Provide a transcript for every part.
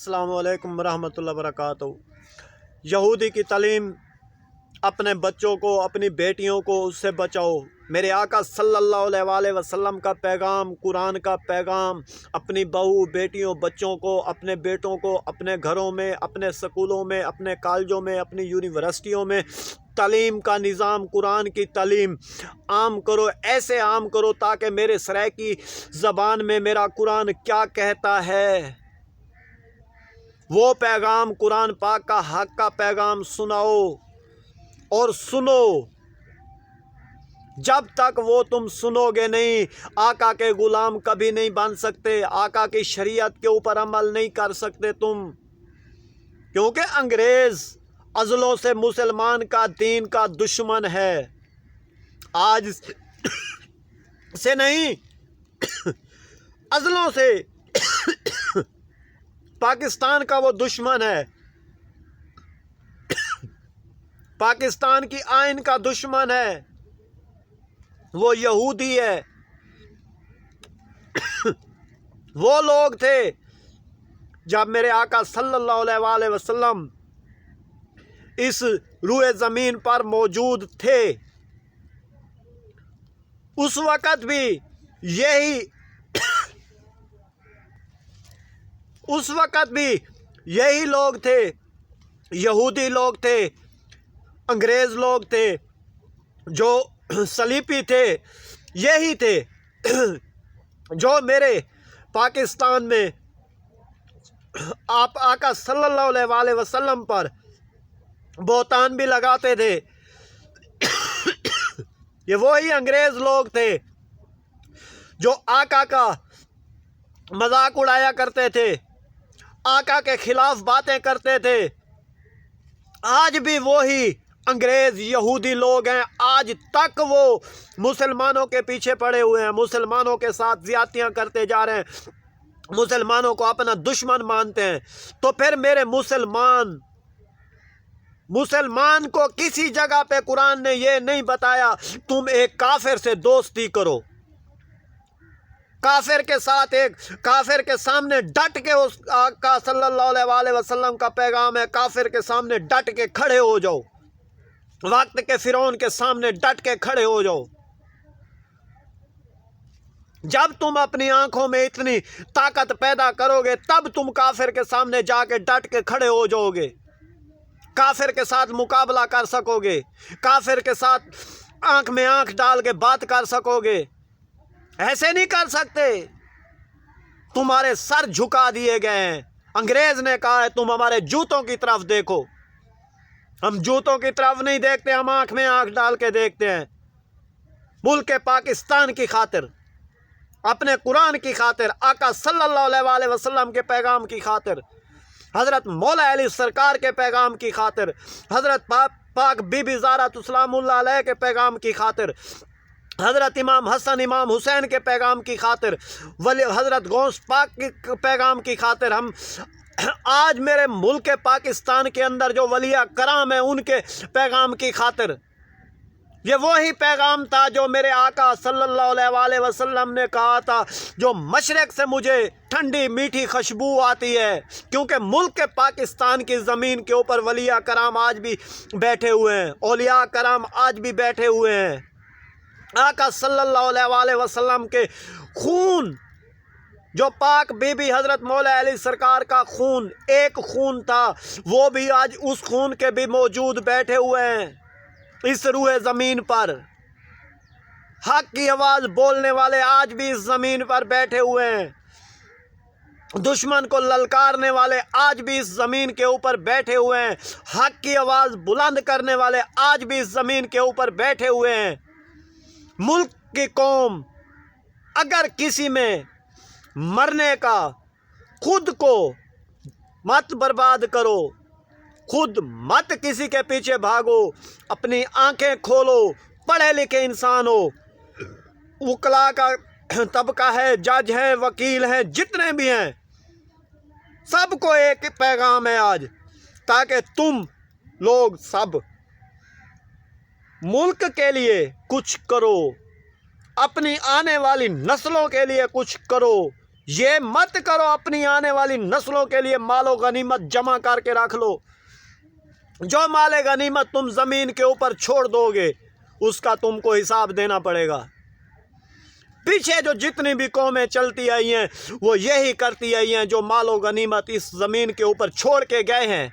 अस्सलामु अलैकुम रहमतुल्लाहि वबरकातुहू। यहूदी की तालीम, अपने बच्चों को, अपनी बेटियों को उससे बचाओ। मेरे आका सल्लल्लाहु अलैहि वसल्लम का पैगाम, कुरान का पैगाम अपनी बहू, बेटियों, बच्चों को, अपने बेटों को अपने घरों में, अपने स्कूलों में, अपने कॉलेजों में, अपनी यूनिवर्सिटियों में तालीम का निज़ाम, कुरान की तालीम आम करो। ऐसे आम करो ताकि मेरे सराइकी ज़बान में मेरा कुरान क्या कहता है वो पैगाम, कुरान पाक का हक का पैगाम सुनाओ और सुनो। जब तक वो तुम सुनोगे नहीं, आका के गुलाम कभी नहीं बन सकते, आका की शरीयत के ऊपर अमल नहीं कर सकते तुम, क्योंकि अंग्रेज़ अज़लों से मुसलमान का दीन का दुश्मन है। आज से नहीं, अज़लों से पाकिस्तान का वो दुश्मन है, पाकिस्तान की आइन का दुश्मन है, वो यहूदी है। वो लोग थे जब मेरे आका सल्लल्लाहु अलैहि वसल्लम इस रूए ज़मीन पर मौजूद थे, उस वक़्त भी यही लोग थे, यहूदी लोग थे, अंग्रेज़ लोग थे, जो सलीबी थे, यही थे जो मेरे पाकिस्तान में आप आका सल्लल्लाहु अलैहि वसल्लम पर बोतान भी लगाते थे। ये वही अंग्रेज़ लोग थे जो आका का मजाक उड़ाया करते थे, आका के खिलाफ बातें करते थे। आज भी वही अंग्रेज़ यहूदी लोग हैं, आज तक वो मुसलमानों के पीछे पड़े हुए हैं, मुसलमानों के साथ ज़्यादतियाँ करते जा रहे हैं, मुसलमानों को अपना दुश्मन मानते हैं। तो फिर मेरे मुसलमान को किसी जगह पे कुरान ने ये नहीं बताया तुम एक काफिर से दोस्ती करो, काफिर के साथ, एक काफिर के सामने डट के, उस आका सल्लल्लाहु अलैहि वसल्लम का पैगाम है, काफिर के सामने डट के खड़े हो जाओ, वक्त के फिरौन के सामने डट के खड़े हो जाओ। जब तुम अपनी आंखों में इतनी ताकत पैदा करोगे तब तुम काफिर के सामने जाके डट के खड़े हो जाओगे, काफिर के साथ मुकाबला कर सकोगे, काफिर के साथ आंख में आंख डाल के बात कर सकोगे। ऐसे नहीं कर सकते, तुम्हारे सर झुका दिए गए हैं। अंग्रेज ने कहा है तुम हमारे जूतों की तरफ देखो, हम जूतों की तरफ नहीं देखते, हम आंख में आंख डाल के देखते हैं। मुल्क पाकिस्तान की खातिर, अपने कुरान की खातिर, आका सल्लल्लाहु अलैहि वसल्लम के पैगाम की खातिर, हज़रत मौला अली सरकार के पैगाम की खातिर, हज़रत पाक बीबी ज़हरा सलामुल्लाह अलैहा के पैगाम की खातिर, हज़रत इमाम हसन इमाम हुसैन के पैगाम की खातिर, वली हज़रत गौस पाक के पैगाम की खातिर, हम आज मेरे मुल्क पाकिस्तान के अंदर जो वलिया कराम है उनके पैगाम की खातिर, ये वही पैगाम था जो मेरे आका सल्लल्लाहु अलैहि वसल्लम ने कहा था, जो मशरक़ से मुझे ठंडी मीठी खुशबू आती है, क्योंकि मुल्क पाकिस्तान की ज़मीन के ऊपर वलिया कराम आज भी बैठे हुए हैं, औलिया कराम आज भी बैठे हुए हैं। आका सल्लल्लाहु अलैहि वसल्लम के खून, जो पाक बीबी हज़रत मौला अली सरकार का खून, एक खून था, वो भी आज उस खून के भी मौजूद बैठे हुए हैं इस रूए ज़मीन पर। हक की आवाज़ बोलने वाले आज भी इस ज़मीन पर बैठे हुए हैं, दुश्मन को ललकारने वाले आज भी इस ज़मीन के ऊपर बैठे हुए हैं, हक की आवाज़ बुलंद करने वाले आज भी इस ज़मीन के ऊपर बैठे हुए हैं। मुल्क की कौम अगर किसी में मरने का, खुद को मत बर्बाद करो, खुद मत किसी के पीछे भागो, अपनी आंखें खोलो, पढ़े लिखे इंसान हो, वकला का तबका है, जज है, वकील हैं, जितने भी हैं, सबको एक पैगाम है आज, ताकि तुम लोग सब मुल्क के लिए कुछ करो, अपनी आने वाली नस्लों के लिए कुछ करो। یہ مت کرو اپنی آنے والی نسلوں کے لیے مال و غنیمت جمع کر کے رکھ لو. جو مال غنیمت تم زمین کے اوپر چھوڑ دو گے اس کا تم کو حساب دینا پڑے گا. پیچھے جو جتنی بھی قومیں چلتی آئی ہیں وہ یہی کرتی آئی ہیں. جو مال و غنیمت اس زمین کے اوپر چھوڑ کے گئے ہیں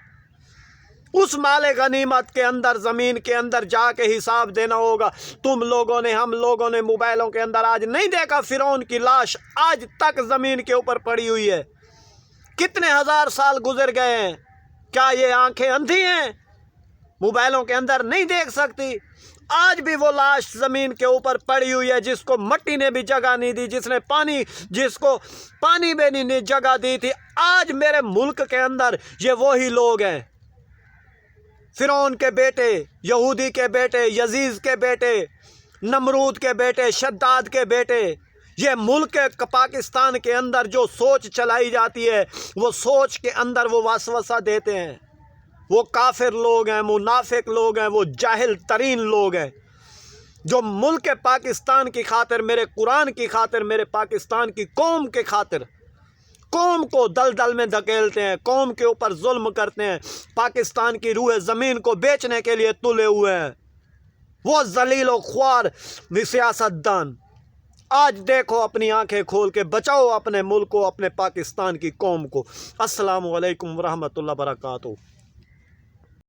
اس مال غنیمت کے اندر زمین کے اندر جا کے حساب دینا ہوگا. تم لوگوں نے ہم لوگوں نے موبائلوں کے اندر آج نہیں دیکھا فرعون کی لاش آج تک زمین کے اوپر پڑی ہوئی ہے. کتنے ہزار سال گزر گئے ہیں. کیا یہ آنکھیں اندھی ہیں؟ موبائلوں کے اندر نہیں دیکھ سکتی؟ آج بھی وہ لاش زمین کے اوپر پڑی ہوئی ہے جس کو مٹی نے بھی جگہ نہیں دی, جس کو پانی بھی نہیں جگہ دی تھی. آج میرے ملک کے اندر یہ وہی لوگ ہیں, فرعون کے بیٹے, یہودی کے بیٹے, یزید کے بیٹے, نمرود کے بیٹے, شداد کے بیٹے. یہ ملک پاکستان کے اندر جو سوچ چلائی جاتی ہے وہ سوچ کے اندر وہ وسوسہ دیتے ہیں. وہ کافر لوگ ہیں, منافق لوگ ہیں, وہ جاہل ترین لوگ ہیں جو ملک پاکستان کی خاطر, میرے قرآن کی خاطر, میرے پاکستان کی قوم کے خاطر قوم کو دلدل میں دھکیلتے ہیں, قوم کے اوپر ظلم کرتے ہیں, پاکستان کی روح زمین کو بیچنے کے لیے تلے ہوئے ہیں. وہ ذلیل و خوار سیاست دان. آج دیکھو اپنی آنکھیں کھول کے بچاؤ اپنے ملک کو, اپنے پاکستان کی قوم کو. السلام علیکم ورحمۃ اللہ وبرکاتہ.